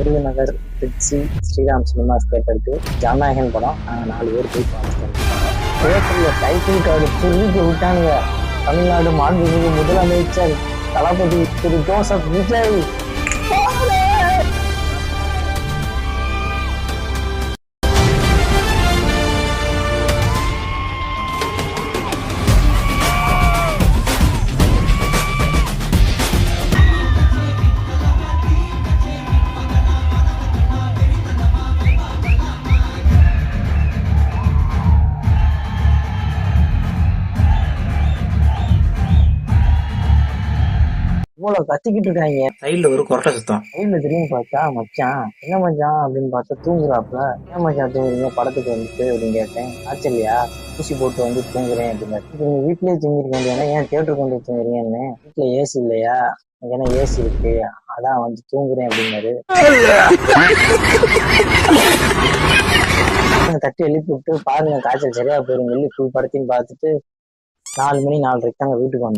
Virudhunagar Trichy Sriram cinemas தியேட்டருக்கு ஜனநாயகன் படம் 4 பேர் போய் பார்த்துட்டோம். தியேட்டர்ல டைட்டில் கார்டு திருப்பி விட்டாங்க. தமிழ்நாடு மாண்புமிகு முதலமைச்சர் தளபதி திரு ஜோசப் விஜய். இவ்வளவு கத்திக்கிட்டு இருக்காங்க. சைட்ல ஒரு கொரட்டை சுத்தம். சைட்ல திரும்பி பார்த்தா மச்சான் என்ன மச்சான் அப்படின்னு பார்த்தா தூங்குறாப்புல. ஏன் மச்சான் தூங்குறீங்க படத்துக்கு வந்துட்டு அப்படின்னு கேட்டேன். ஆச்சரியா ஊசி போட்டு வந்து தூங்குறேன் அப்படின்னு. நீங்க வீட்லயே தூங்கிருக்க வேண்டியனா ஏன் தியேட்டருக்கு வந்து தூங்குறீங்கன்னு. வீட்டுல ஏசி இல்லையா, ஏன்னா ஏசி இருக்கு அதான் வந்து தூங்குறேன் அப்படின்னாரு. தட்டி எழுப்பி விட்டு பாருங்க காய்ச்சல் சரியா போயிருங்க சொல்லி ஃபுல் படத்தையும் பார்த்துட்டு 4 மணி 4:30 தாங்க வீட்டுக்கு வந்தோம்.